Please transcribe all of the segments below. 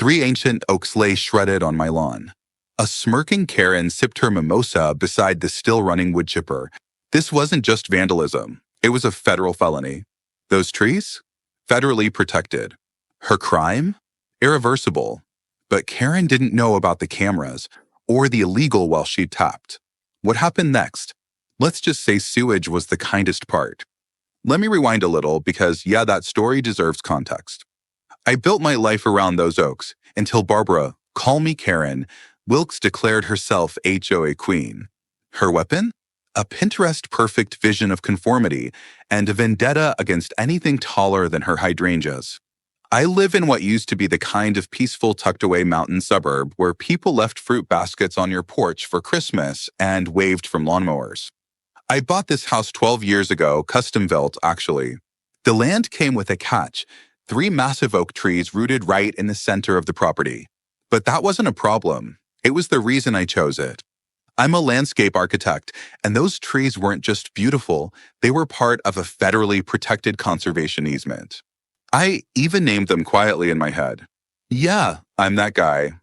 3 ancient oaks lay shredded on my lawn. A smirking Karen sipped her mimosa beside the still-running wood chipper. This wasn't just vandalism. It was a federal felony. Those trees? Federally protected. Her crime? Irreversible. But Karen didn't know about the cameras or the illegal well she tapped. What happened next? Let's just say sewage was the kindest part. Let me rewind a little because, yeah, that story deserves context. I built my life around those oaks until Barbara, call me Karen, Wilkes declared herself HOA queen. Her weapon? A Pinterest-perfect vision of conformity and a vendetta against anything taller than her hydrangeas. I live in what used to be the kind of peaceful tucked-away mountain suburb where people left fruit baskets on your porch for Christmas and waved from lawnmowers. I bought this house 12 years ago, custom-built, actually. The land came with a catch, 3 massive oak trees rooted right in the center of the property. But that wasn't a problem. It was the reason I chose it. I'm a landscape architect, and those trees weren't just beautiful, they were part of a federally protected conservation easement. I even named them quietly in my head. Yeah, I'm that guy.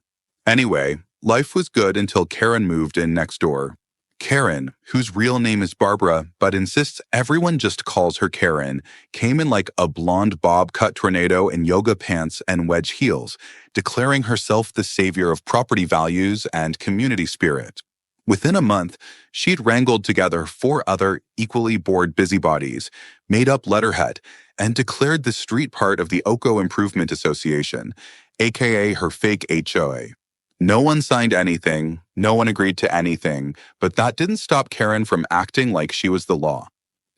Anyway, life was good until Karen moved in next door. Karen, whose real name is Barbara but insists everyone just calls her Karen, came in like a blonde bob-cut tornado in yoga pants and wedge heels, declaring herself the savior of property values and community spirit. Within a month, she'd wrangled together 4 other equally bored busybodies, made up letterhead, and declared the street part of the Oco Improvement Association, aka her fake HOA. No one signed anything, no one agreed to anything, but that didn't stop Karen from acting like she was the law.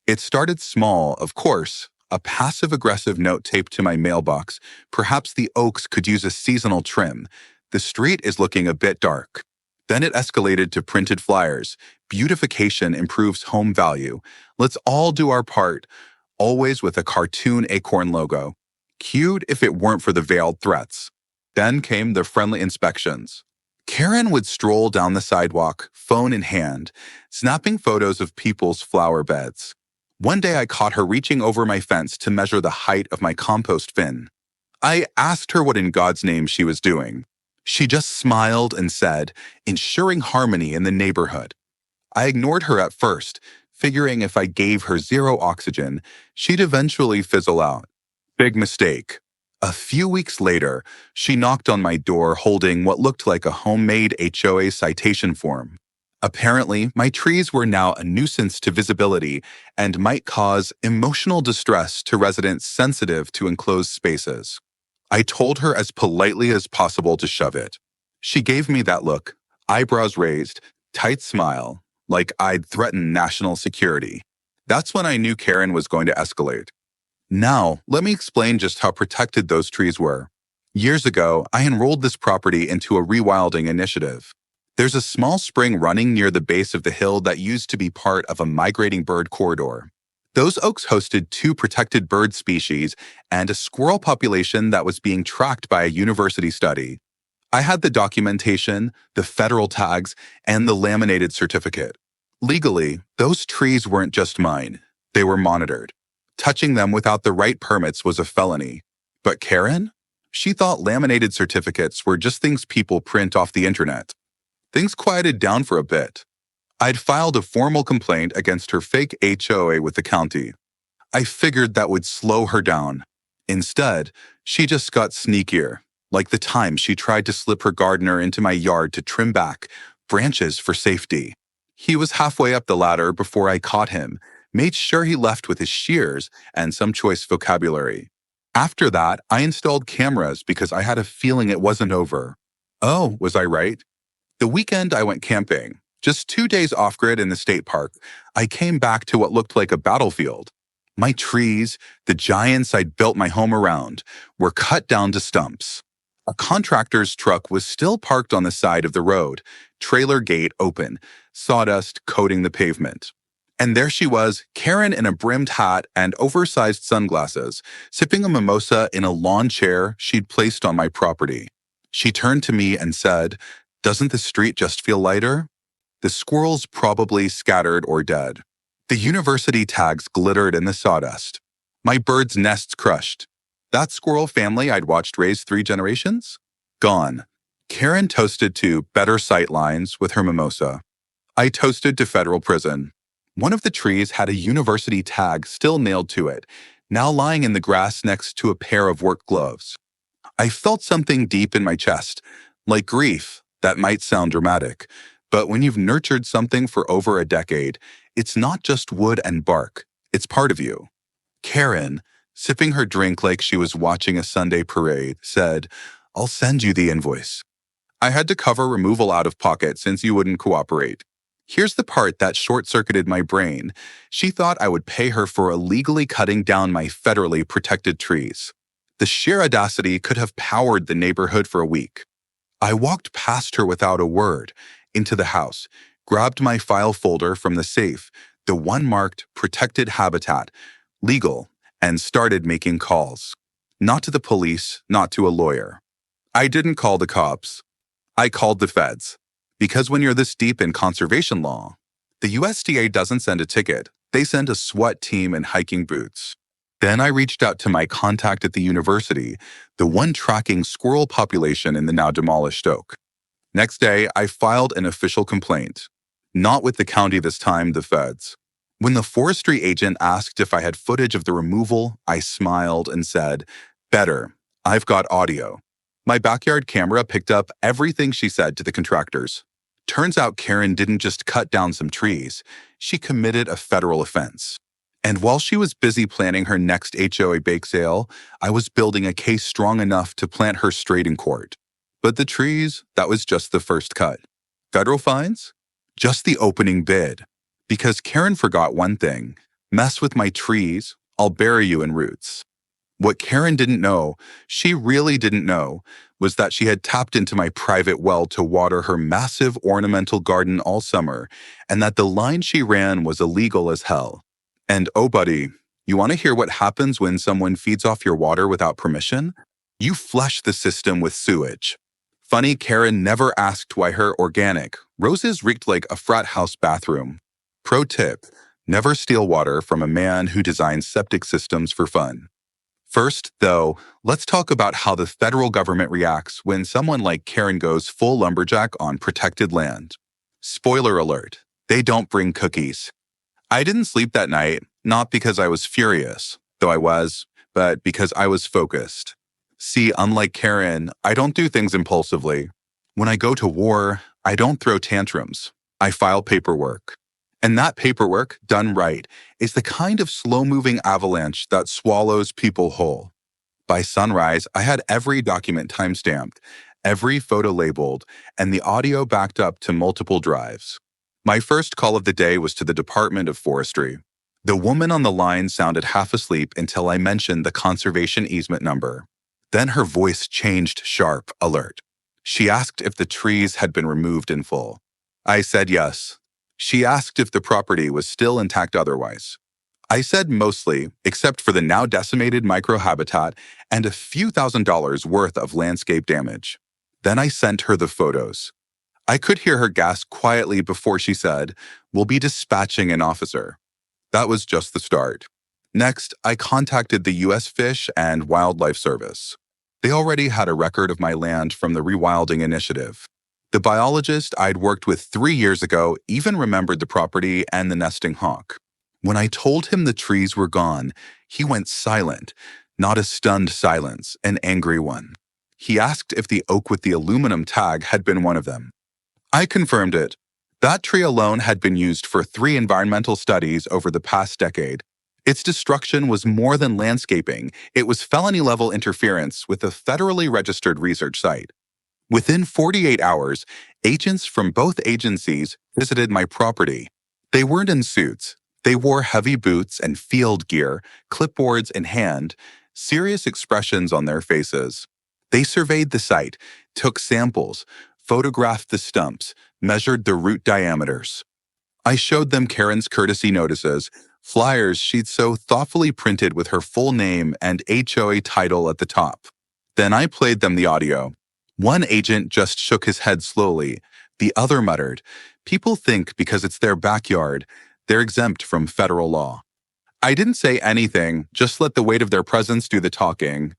It started small, of course, a passive-aggressive note taped to my mailbox. Perhaps the oaks could use a seasonal trim. The street is looking a bit dark. Then it escalated to printed flyers. Beautification improves home value. Let's all do our part, always with a cartoon acorn logo. Cute if it weren't for the veiled threats. Then came the friendly inspections. Karen would stroll down the sidewalk, phone in hand, snapping photos of people's flower beds. One day I caught her reaching over my fence to measure the height of my compost bin. I asked her what in God's name she was doing. She just smiled and said, ensuring harmony in the neighborhood. I ignored her at first, figuring if I gave her 0 oxygen, she'd eventually fizzle out. Big mistake. A few weeks later, she knocked on my door holding what looked like a homemade HOA citation form. Apparently, my trees were now a nuisance to visibility and might cause emotional distress to residents sensitive to enclosed spaces. I told her as politely as possible to shove it. She gave me that look, eyebrows raised, tight smile, like I'd threatened national security. That's when I knew Karen was going to escalate. Now, let me explain just how protected those trees were. Years ago, I enrolled this property into a rewilding initiative. There's a small spring running near the base of the hill that used to be part of a migrating bird corridor. Those oaks hosted 2 protected bird species and a squirrel population that was being tracked by a university study. I had the documentation, the federal tags, and the laminated certificate. Legally, those trees weren't just mine. They were monitored. Touching them without the right permits was a felony. But Karen? She thought laminated certificates were just things people print off the internet. Things quieted down for a bit. I'd filed a formal complaint against her fake HOA with the county. I figured that would slow her down. Instead, she just got sneakier, like the time she tried to slip her gardener into my yard to trim back branches for safety. He was halfway up the ladder before I caught him, made sure he left with his shears and some choice vocabulary. After that, I installed cameras because I had a feeling it wasn't over. Oh, was I right? The weekend I went camping. Just 2 days off-grid in the state park, I came back to what looked like a battlefield. My trees, the giants I'd built my home around, were cut down to stumps. A contractor's truck was still parked on the side of the road, trailer gate open, sawdust coating the pavement. And there she was, Karen in a brimmed hat and oversized sunglasses, sipping a mimosa in a lawn chair she'd placed on my property. She turned to me and said, "Doesn't the street just feel lighter?" The squirrels probably scattered or dead. The university tags glittered in the sawdust. My birds' nests crushed. That squirrel family I'd watched raise 3 generations? Gone. Karen toasted to better sight lines with her mimosa. I toasted to federal prison. One of the trees had a university tag still nailed to it, now lying in the grass next to a pair of work gloves. I felt something deep in my chest, like grief. That might sound dramatic, but when you've nurtured something for over a decade, it's not just wood and bark, it's part of you. Karen, sipping her drink like she was watching a Sunday parade, said, "I'll send you the invoice." I had to cover removal out of pocket since you wouldn't cooperate. Here's the part that short-circuited my brain. She thought I would pay her for illegally cutting down my federally protected trees. The sheer audacity could have powered the neighborhood for a week. I walked past her without a word, into the house, grabbed my file folder from the safe, the one marked Protected Habitat, Legal, and started making calls. Not to the police, not to a lawyer. I didn't call the cops. I called the feds. Because when you're this deep in conservation law, the USDA doesn't send a ticket, they send a SWAT team in hiking boots. Then I reached out to my contact at the university, the one tracking squirrel population in the now demolished oak. Next day, I filed an official complaint. Not with the county this time, the feds. When the forestry agent asked if I had footage of the removal, I smiled and said, "Better, I've got audio." My backyard camera picked up everything she said to the contractors. Turns out Karen didn't just cut down some trees, she committed a federal offense. And while she was busy planning her next HOA bake sale, I was building a case strong enough to plant her straight in court. But the trees, that was just the first cut. Federal fines? Just the opening bid. Because Karen forgot one thing: mess with my trees, I'll bury you in roots. What Karen didn't know, she really didn't know, was that she had tapped into my private well to water her massive ornamental garden all summer, and that the line she ran was illegal as hell. And oh buddy, you want to hear what happens when someone feeds off your water without permission? You flush the system with sewage. Funny, Karen never asked why her organic roses reeked like a frat house bathroom. Pro tip: never steal water from a man who designs septic systems for fun. First, though, let's talk about how the federal government reacts when someone like Karen goes full lumberjack on protected land. Spoiler alert, they don't bring cookies. I didn't sleep that night, not because I was furious, though I was, but because I was focused. See, unlike Karen, I don't do things impulsively. When I go to war, I don't throw tantrums. I file paperwork. And that paperwork, done right, is the kind of slow-moving avalanche that swallows people whole. By sunrise, I had every document timestamped, every photo labeled, and the audio backed up to multiple drives. My first call of the day was to the Department of Forestry. The woman on the line sounded half asleep until I mentioned the conservation easement number. Then her voice changed sharp, alert. She asked if the trees had been removed in full. I said yes. She asked if the property was still intact otherwise. I said mostly, except for the now decimated microhabitat and a few $1,000s worth of landscape damage. Then I sent her the photos. I could hear her gasp quietly before she said, "We'll be dispatching an officer." That was just the start. Next, I contacted the U.S. Fish and Wildlife Service. They already had a record of my land from the rewilding initiative. The biologist I'd worked with 3 years ago even remembered the property and the nesting hawk. When I told him the trees were gone, he went silent, not a stunned silence, an angry one. He asked if the oak with the aluminum tag had been one of them. I confirmed it. That tree alone had been used for 3 environmental studies over the past decade. Its destruction was more than landscaping. It was felony-level interference with a federally registered research site. Within 48 hours, agents from both agencies visited my property. They weren't in suits. They wore heavy boots and field gear, clipboards in hand, serious expressions on their faces. They surveyed the site, took samples, photographed the stumps, measured the root diameters. I showed them Karen's courtesy notices, flyers she'd so thoughtfully printed with her full name and HOA title at the top. Then I played them the audio. One agent just shook his head slowly. The other muttered, "People think because it's their backyard, they're exempt from federal law." I didn't say anything, just let the weight of their presence do the talking.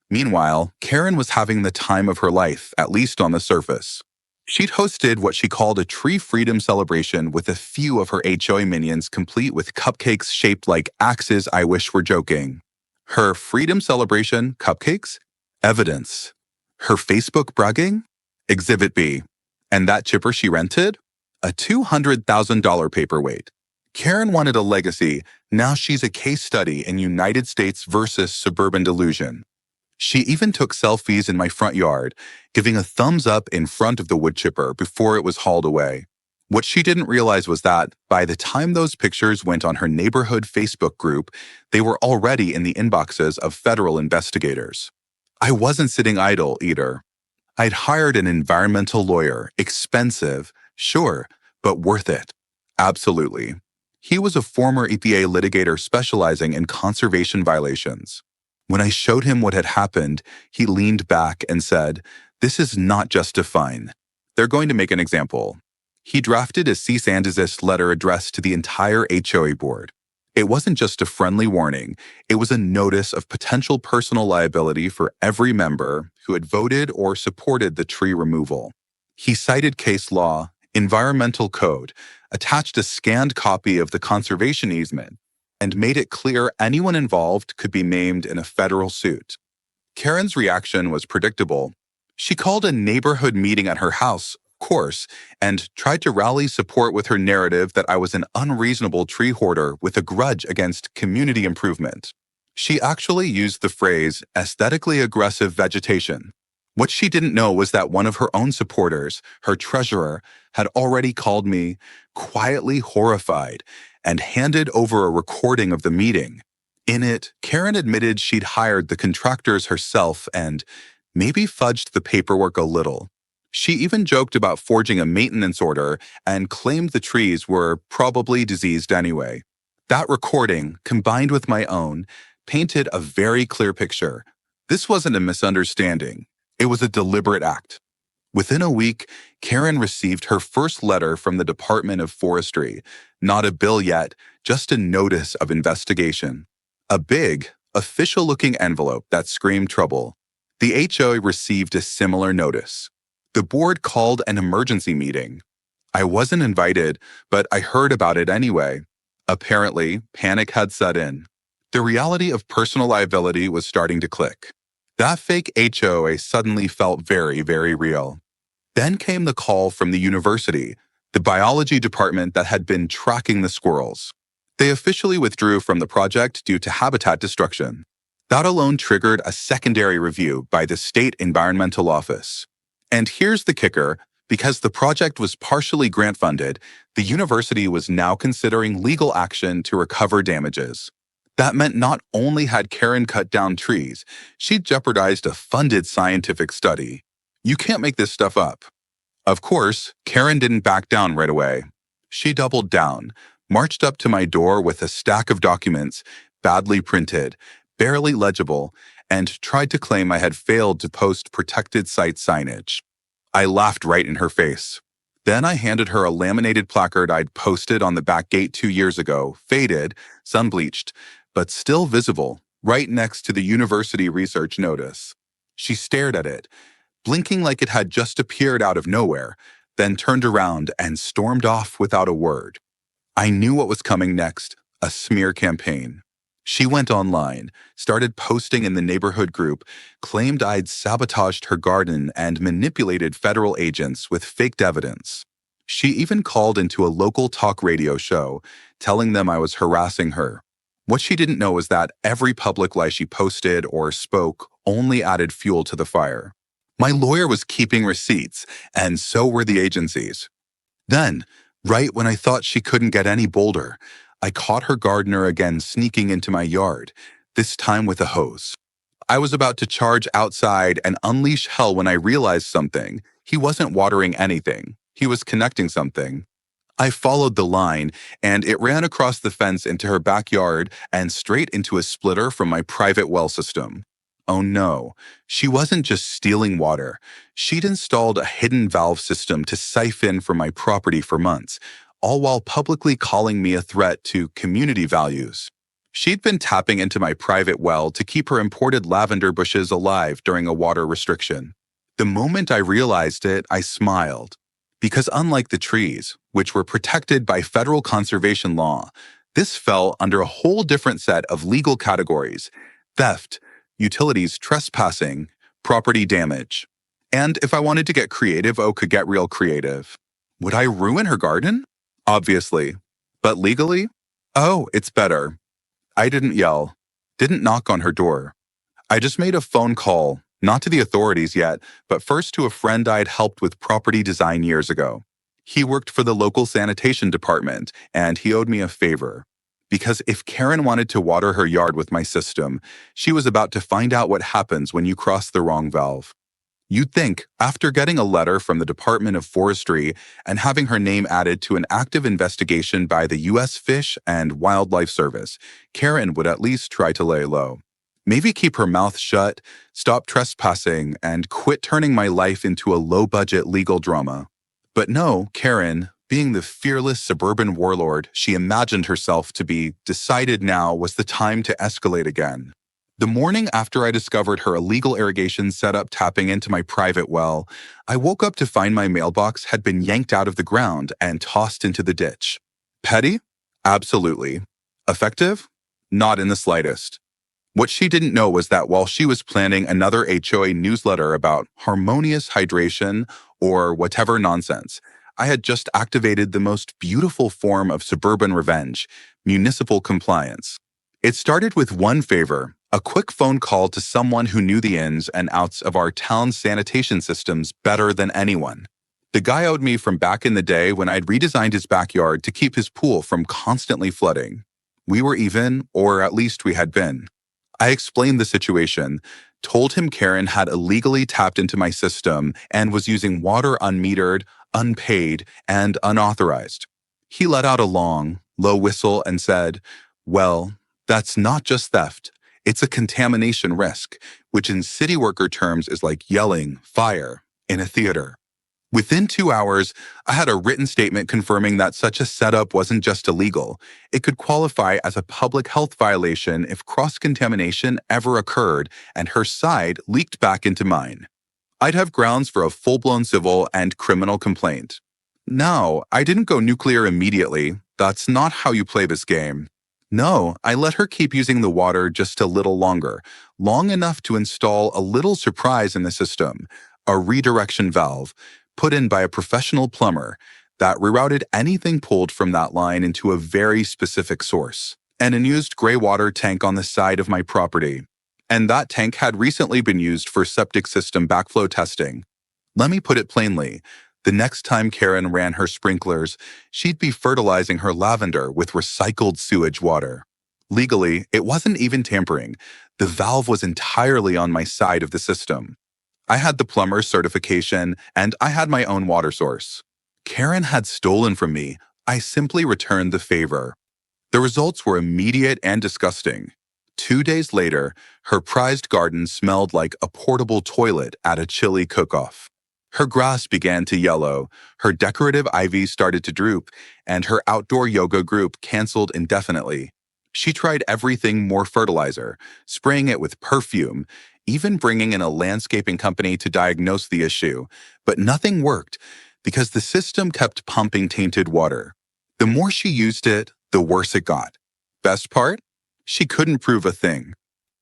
Meanwhile, Karen was having the time of her life, at least on the surface. She'd hosted what she called a tree freedom celebration with a few of her HOA minions complete with cupcakes shaped like axes I wish were joking. Her freedom celebration, cupcakes? Evidence. Her Facebook bragging? Exhibit B. And that chipper she rented? A $200,000 paperweight. Karen wanted a legacy. Now she's a case study in United States versus suburban delusion. She even took selfies in my front yard, giving a thumbs up in front of the wood chipper before it was hauled away. What she didn't realize was that, by the time those pictures went on her neighborhood Facebook group, they were already in the inboxes of federal investigators. I wasn't sitting idle, either. I'd hired an environmental lawyer, expensive, sure, but worth it. Absolutely. He was a former EPA litigator specializing in conservation violations. When I showed him what had happened, he leaned back and said, "This is not just a fine. They're going to make an example." He drafted a cease and desist letter addressed to the entire HOA board. It wasn't just a friendly warning, it was a notice of potential personal liability for every member who had voted or supported the tree removal. He cited case law, environmental code, attached a scanned copy of the conservation easement, and made it clear anyone involved could be named in a federal suit. Karen's reaction was predictable. She called a neighborhood meeting at her house, of course, and tried to rally support with her narrative that I was an unreasonable tree hoarder with a grudge against community improvement. She actually used the phrase aesthetically aggressive vegetation. What she didn't know was that one of her own supporters, her treasurer, had already called me quietly horrified and handed over a recording of the meeting. In it, Karen admitted she'd hired the contractors herself and maybe fudged the paperwork a little. She even joked about forging a maintenance order and claimed the trees were probably diseased anyway. That recording, combined with my own, painted a very clear picture. This wasn't a misunderstanding. It was a deliberate act. Within a week, Karen received her first letter from the Department of Forestry. Not a bill yet, just a notice of investigation. A big, official-looking envelope that screamed trouble. The HOA received a similar notice. The board called an emergency meeting. I wasn't invited, but I heard about it anyway. Apparently, panic had set in. The reality of personal liability was starting to click. That fake HOA suddenly felt very, very real. Then came the call from the university, the biology department that had been tracking the squirrels. They officially withdrew from the project due to habitat destruction. That alone triggered a secondary review by the State Environmental Office. And here's the kicker, because the project was partially grant-funded, the university was now considering legal action to recover damages. That meant not only had Karen cut down trees, she'd jeopardized a funded scientific study. You can't make this stuff up. Of course, Karen didn't back down right away. She doubled down, marched up to my door with a stack of documents, badly printed, barely legible, and tried to claim I had failed to post protected site signage. I laughed right in her face. Then I handed her a laminated placard I'd posted on the back gate 2 years ago, faded, sun-bleached, but still visible, right next to the university research notice. She stared at it, blinking like it had just appeared out of nowhere, then turned around and stormed off without a word. I knew what was coming next, a smear campaign. She went online, started posting in the neighborhood group, claimed I'd sabotaged her garden and manipulated federal agents with faked evidence. She even called into a local talk radio show, telling them I was harassing her. What she didn't know was that every public lie she posted or spoke only added fuel to the fire. My lawyer was keeping receipts, and so were the agencies. Then, right when I thought she couldn't get any bolder, I caught her gardener again sneaking into my yard, this time with a hose. I was about to charge outside and unleash hell when I realized something. He wasn't watering anything. He was connecting something. I followed the line, and it ran across the fence into her backyard and straight into a splitter from my private well system. Oh no, she wasn't just stealing water. She'd installed a hidden valve system to siphon from my property for months, all while publicly calling me a threat to community values. She'd been tapping into my private well to keep her imported lavender bushes alive during a water restriction. The moment I realized it, I smiled. Because unlike the trees, which were protected by federal conservation law, this fell under a whole different set of legal categories: theft, utilities trespassing, property damage. And if I wanted to get creative, oh, could get real creative. Would I ruin her garden? Obviously. But legally? Oh, it's better. I didn't yell, didn't knock on her door. I just made a phone call, not to the authorities yet, but first to a friend I'd helped with property design years ago. He worked for the local sanitation department, and he owed me a favor. Because if Karen wanted to water her yard with my system, she was about to find out what happens when you cross the wrong valve. You'd think, after getting a letter from the Department of Forestry and having her name added to an active investigation by the U.S. Fish and Wildlife Service, Karen would at least try to lay low. Maybe keep her mouth shut, stop trespassing, and quit turning my life into a low-budget legal drama. But no, Karen, being the fearless suburban warlord she imagined herself to be, decided now was the time to escalate again. The morning after I discovered her illegal irrigation setup tapping into my private well, I woke up to find my mailbox had been yanked out of the ground and tossed into the ditch. Petty? Absolutely. Effective? Not in the slightest. What she didn't know was that while she was planning another HOA newsletter about harmonious hydration or whatever nonsense, I had just activated the most beautiful form of suburban revenge: municipal compliance. It started with one favor: a quick phone call to someone who knew the ins and outs of our town's sanitation systems better than anyone. The guy owed me from back in the day when I'd redesigned his backyard to keep his pool from constantly flooding. We were even, or at least we had been. I explained the situation, told him Karen had illegally tapped into my system and was using water unmetered, unpaid, and unauthorized. He let out a long, low whistle and said, "Well, that's not just theft. It's a contamination risk, which in city worker terms is like yelling, 'Fire,' in a theater." Within 2 hours, I had a written statement confirming that such a setup wasn't just illegal. It could qualify as a public health violation if cross-contamination ever occurred and her side leaked back into mine. I'd have grounds for a full-blown civil and criminal complaint. No, I didn't go nuclear immediately. That's not how you play this game. No, I let her keep using the water just a little longer, long enough to install a little surprise in the system: a redirection valve, put in by a professional plumber, that rerouted anything pulled from that line into a very specific source. An unused gray water tank on the side of my property. And that tank had recently been used for septic system backflow testing. Let me put it plainly: the next time Karen ran her sprinklers, she'd be fertilizing her lavender with recycled sewage water. Legally, it wasn't even tampering. The valve was entirely on my side of the system. I had the plumber's certification, and I had my own water source. Karen had stolen from me. I simply returned the favor. The results were immediate and disgusting. 2 days later, her prized garden smelled like a portable toilet at a chili cook-off. Her grass began to yellow, her decorative ivy started to droop, and her outdoor yoga group canceled indefinitely. She tried everything: more fertilizer, spraying it with perfume, even bringing in a landscaping company to diagnose the issue, but nothing worked because the system kept pumping tainted water. The more she used it, the worse it got. Best part? She couldn't prove a thing.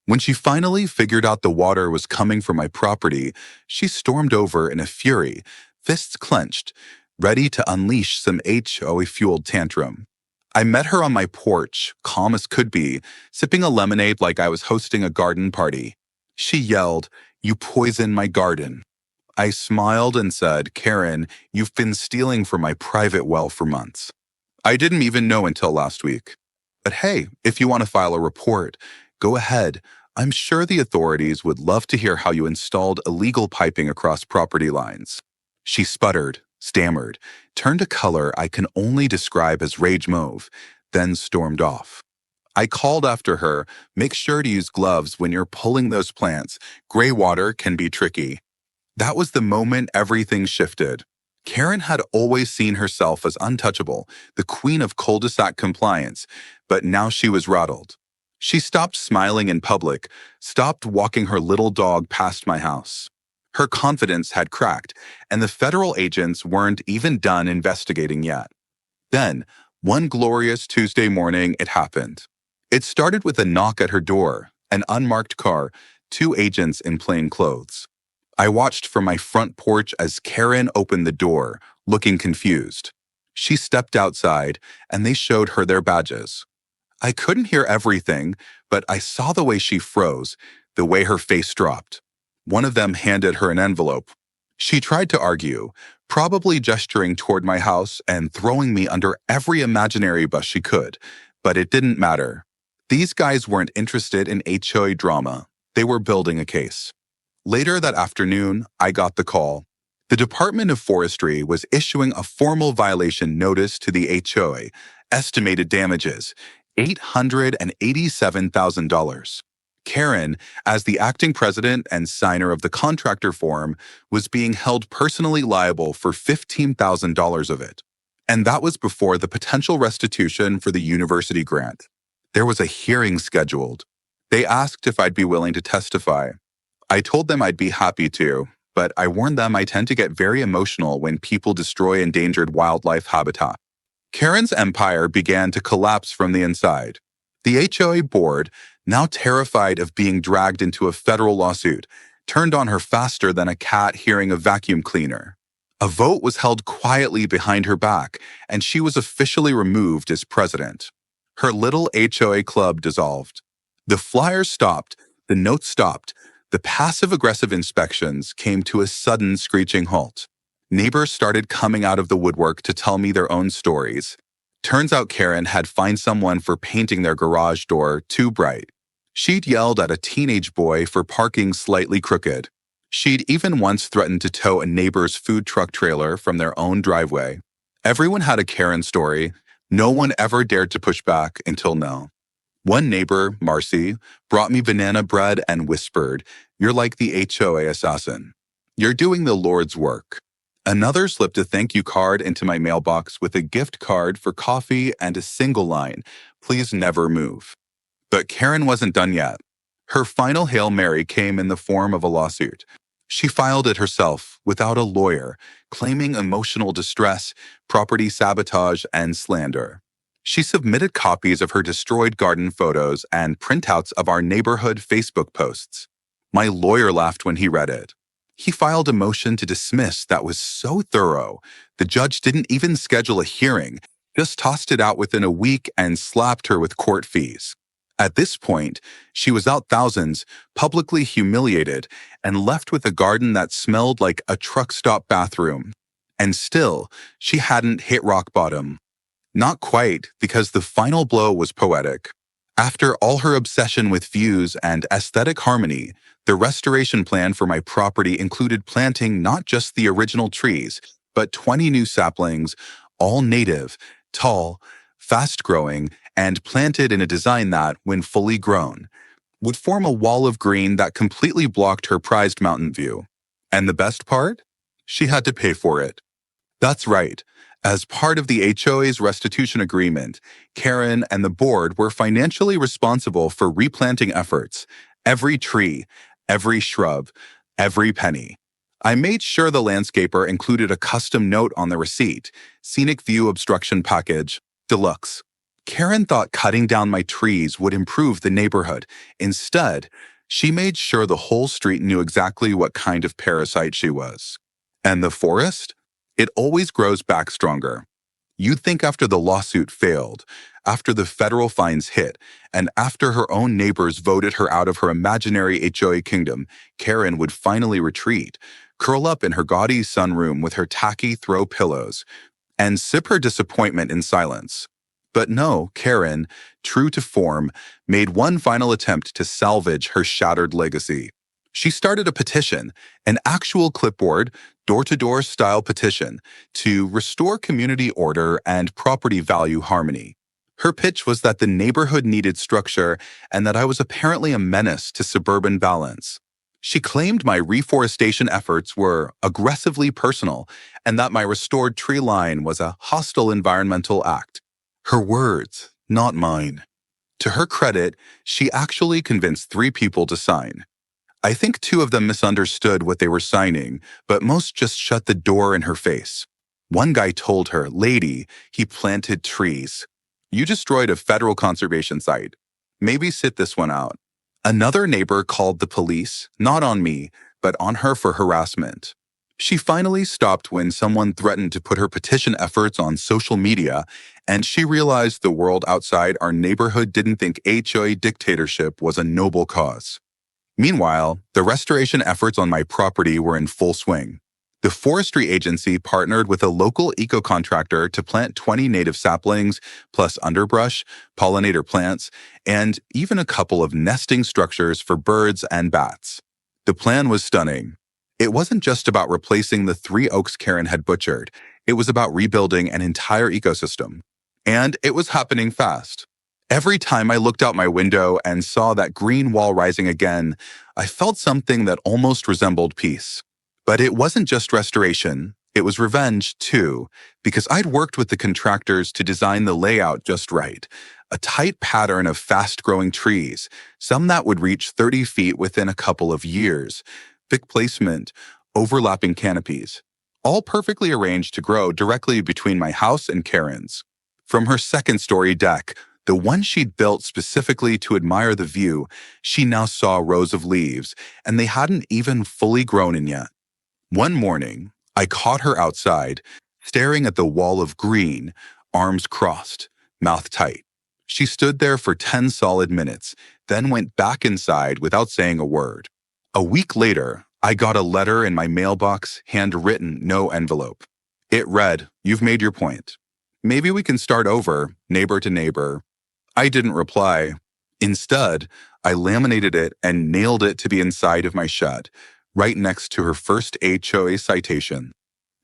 When she finally figured out the water was coming from my property, she stormed over in a fury, fists clenched, ready to unleash some HOA-fueled tantrum. I met her on my porch, calm as could be, sipping a lemonade like I was hosting a garden party. She yelled, "You poisoned my garden." I smiled and said, "Karen, you've been stealing from my private well for months. I didn't even know until last week. But hey, if you want to file a report, go ahead. I'm sure the authorities would love to hear how you installed illegal piping across property lines." She sputtered, stammered, turned a color I can only describe as rage mauve, then stormed off. I called after her, "Make sure to use gloves when you're pulling those plants. Gray water can be tricky." That was the moment everything shifted. Karen had always seen herself as untouchable, the queen of cul-de-sac compliance, but now she was rattled. She stopped smiling in public, stopped walking her little dog past my house. Her confidence had cracked, and the federal agents weren't even done investigating yet. Then, one glorious Tuesday morning, it happened. It started with a knock at her door, an unmarked car, two agents in plain clothes. I watched from my front porch as Karen opened the door, looking confused. She stepped outside, and they showed her their badges. I couldn't hear everything, but I saw the way she froze, the way her face dropped. One of them handed her an envelope. She tried to argue, probably gesturing toward my house and throwing me under every imaginary bus she could, but it didn't matter. These guys weren't interested in HOA drama. They were building a case. Later that afternoon, I got the call. The Department of Forestry was issuing a formal violation notice to the HOA, estimated damages, $887,000. Karen, as the acting president and signer of the contractor form, was being held personally liable for $15,000 of it. And that was before the potential restitution for the university grant. There was a hearing scheduled. They asked if I'd be willing to testify. I told them I'd be happy to, but I warned them I tend to get very emotional when people destroy endangered wildlife habitat. Karen's empire began to collapse from the inside. The HOA board, now terrified of being dragged into a federal lawsuit, turned on her faster than a cat hearing a vacuum cleaner. A vote was held quietly behind her back, and she was officially removed as president. Her little HOA club dissolved. The flyers stopped, the notes stopped, the passive-aggressive inspections came to a sudden screeching halt. Neighbors started coming out of the woodwork to tell me their own stories. Turns out Karen had fined someone for painting their garage door too bright. She'd yelled at a teenage boy for parking slightly crooked. She'd even once threatened to tow a neighbor's food truck trailer from their own driveway. Everyone had a Karen story. No one ever dared to push back until now. One neighbor, Marcy, brought me banana bread and whispered, "You're like the HOA assassin. You're doing the Lord's work." Another slipped a thank you card into my mailbox with a gift card for coffee and a single line, "Please never move." But Karen wasn't done yet. Her final Hail Mary came in the form of a lawsuit. She filed it herself, without a lawyer, claiming emotional distress, property sabotage, and slander. She submitted copies of her destroyed garden photos and printouts of our neighborhood Facebook posts. My lawyer laughed when he read it. He filed a motion to dismiss that was so thorough, the judge didn't even schedule a hearing, just tossed it out within a week and slapped her with court fees. At this point, she was out thousands, publicly humiliated, and left with a garden that smelled like a truck stop bathroom. And still, she hadn't hit rock bottom. Not quite, because the final blow was poetic. After all her obsession with views and aesthetic harmony, the restoration plan for my property included planting not just the original trees, but 20 new saplings, all native, tall, fast-growing, and planted in a design that, when fully grown, would form a wall of green that completely blocked her prized mountain view. And the best part? She had to pay for it. That's right. As part of the HOA's restitution agreement, Karen and the board were financially responsible for replanting efforts, every tree, every shrub, every penny. I made sure the landscaper included a custom note on the receipt, Scenic View Obstruction Package, Deluxe. Karen thought cutting down my trees would improve the neighborhood. Instead, she made sure the whole street knew exactly what kind of parasite she was. And the forest? It always grows back stronger. You'd think after the lawsuit failed, after the federal fines hit, and after her own neighbors voted her out of her imaginary HOA kingdom, Karen would finally retreat, curl up in her gaudy sunroom with her tacky throw pillows, and sip her disappointment in silence. But no, Karen, true to form, made one final attempt to salvage her shattered legacy. She started a petition, an actual clipboard, door-to-door style petition, to restore community order and property value harmony. Her pitch was that the neighborhood needed structure and that I was apparently a menace to suburban balance. She claimed my reforestation efforts were aggressively personal and that my restored tree line was a hostile environmental act. Her words, not mine. To her credit, she actually convinced 3 people to sign. I think 2 of them misunderstood what they were signing, but most just shut the door in her face. One guy told her, "Lady, he planted trees. You destroyed a federal conservation site. Maybe sit this one out." Another neighbor called the police, not on me, but on her for harassment. She finally stopped when someone threatened to put her petition efforts on social media, and she realized the world outside our neighborhood didn't think HOA dictatorship was a noble cause. Meanwhile, the restoration efforts on my property were in full swing. The forestry agency partnered with a local eco-contractor to plant 20 native saplings, plus underbrush, pollinator plants, and even a couple of nesting structures for birds and bats. The plan was stunning. It wasn't just about replacing the 3 oaks Karen had butchered. It was about rebuilding an entire ecosystem. And it was happening fast. Every time I looked out my window and saw that green wall rising again, I felt something that almost resembled peace. But it wasn't just restoration, it was revenge too, because I'd worked with the contractors to design the layout just right. A tight pattern of fast-growing trees, some that would reach 30 feet within a couple of years, thick placement, overlapping canopies, all perfectly arranged to grow directly between my house and Karen's. From her second-story deck, the one she'd built specifically to admire the view, she now saw rows of leaves, and they hadn't even fully grown in yet. One morning, I caught her outside, staring at the wall of green, arms crossed, mouth tight. She stood there for 10 solid minutes, then went back inside without saying a word. A week later, I got a letter in my mailbox, handwritten, no envelope. It read, "You've made your point. Maybe we can start over, neighbor to neighbor." I didn't reply. Instead, I laminated it and nailed it to the inside of my shed, right next to her first HOA citation.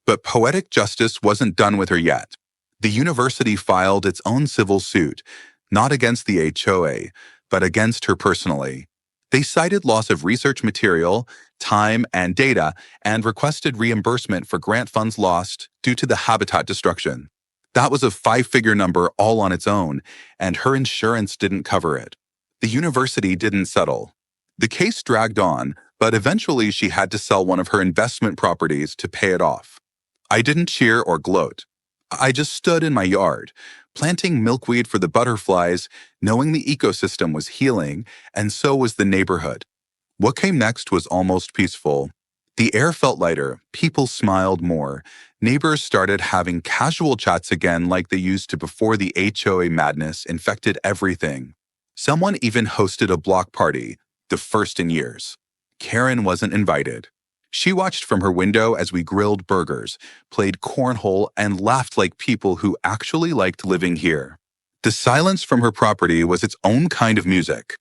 But poetic justice wasn't done with her yet. The university filed its own civil suit, not against the HOA, but against her personally. They cited loss of research material, time, and data, and requested reimbursement for grant funds lost due to the habitat destruction. That was a 5-figure number all on its own, and her insurance didn't cover it. The university didn't settle. The case dragged on, but eventually she had to sell one of her investment properties to pay it off. I didn't cheer or gloat. I just stood in my yard, planting milkweed for the butterflies, knowing the ecosystem was healing, and so was the neighborhood. What came next was almost peaceful. The air felt lighter, people smiled more, neighbors started having casual chats again like they used to before the HOA madness infected everything. Someone even hosted a block party, the first in years. Karen wasn't invited. She watched from her window as we grilled burgers, played cornhole, and laughed like people who actually liked living here. The silence from her property was its own kind of music.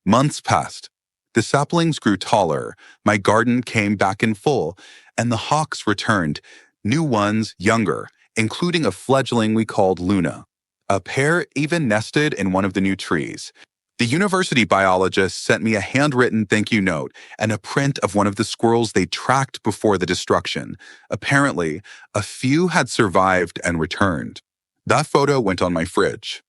Months passed. The saplings grew taller, my garden came back in full, and the hawks returned, new ones, younger, including a fledgling we called Luna. A pair even nested in one of the new trees. The university biologist sent me a handwritten thank you note and a print of one of the squirrels they tracked before the destruction. Apparently, a few had survived and returned. That photo went on my fridge.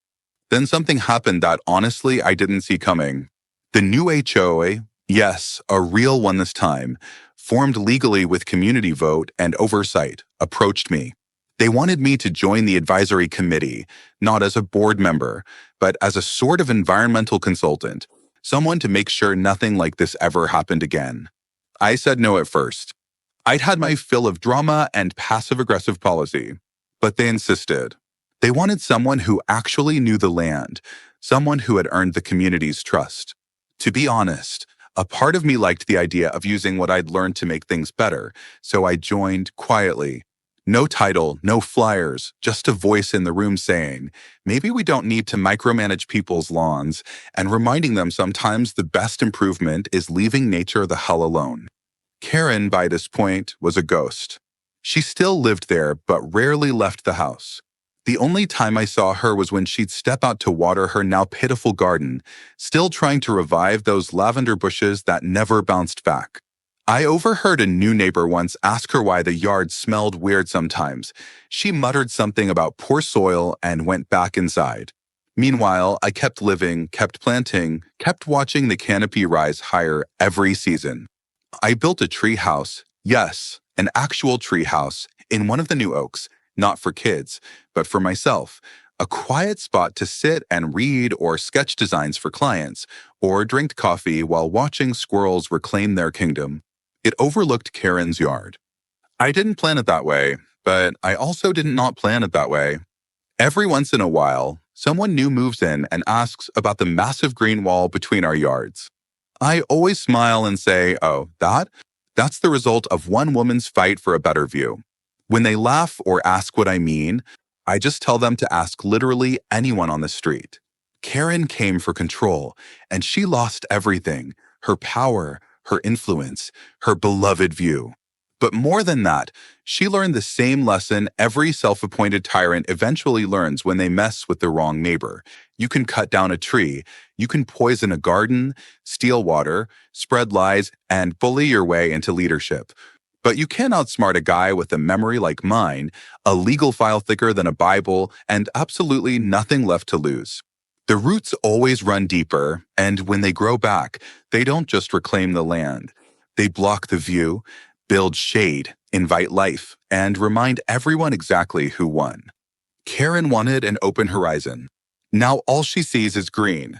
Then something happened that honestly I didn't see coming. The new HOA, yes, a real one this time, formed legally with community vote and oversight, approached me. They wanted me to join the advisory committee, not as a board member, but as a sort of environmental consultant, someone to make sure nothing like this ever happened again. I said no at first. I'd had my fill of drama and passive-aggressive policy, but they insisted. They wanted someone who actually knew the land, someone who had earned the community's trust. To be honest, a part of me liked the idea of using what I'd learned to make things better, so I joined quietly. No title, no flyers, just a voice in the room saying, maybe we don't need to micromanage people's lawns, and reminding them sometimes the best improvement is leaving nature the hell alone. Karen, by this point, was a ghost. She still lived there, but rarely left the house. The only time I saw her was when she'd step out to water her now pitiful garden, still trying to revive those lavender bushes that never bounced back. I overheard a new neighbor once ask her why the yard smelled weird sometimes. She muttered something about poor soil and went back inside. Meanwhile, I kept living, kept planting, kept watching the canopy rise higher every season. I built a tree house, yes, an actual tree house, in one of the new oaks, not for kids, but for myself. A quiet spot to sit and read or sketch designs for clients, or drink coffee while watching squirrels reclaim their kingdom. It overlooked Karen's yard. I didn't plan it that way, but I also did not plan it that way. Every once in a while, someone new moves in and asks about the massive green wall between our yards. I always smile and say, oh, that's the result of one woman's fight for a better view. When they laugh or ask what I mean, I just tell them to ask literally anyone on the street. Karen came for control, and she lost everything: her power, her influence, her beloved view. But more than that, she learned the same lesson every self-appointed tyrant eventually learns when they mess with the wrong neighbor. You can cut down a tree, you can poison a garden, steal water, spread lies, and bully your way into leadership. But you can't outsmart a guy with a memory like mine, a legal file thicker than a Bible, and absolutely nothing left to lose. The roots always run deeper, and when they grow back, they don't just reclaim the land. They block the view, build shade, invite life, and remind everyone exactly who won. Karen wanted an open horizon. Now all she sees is green.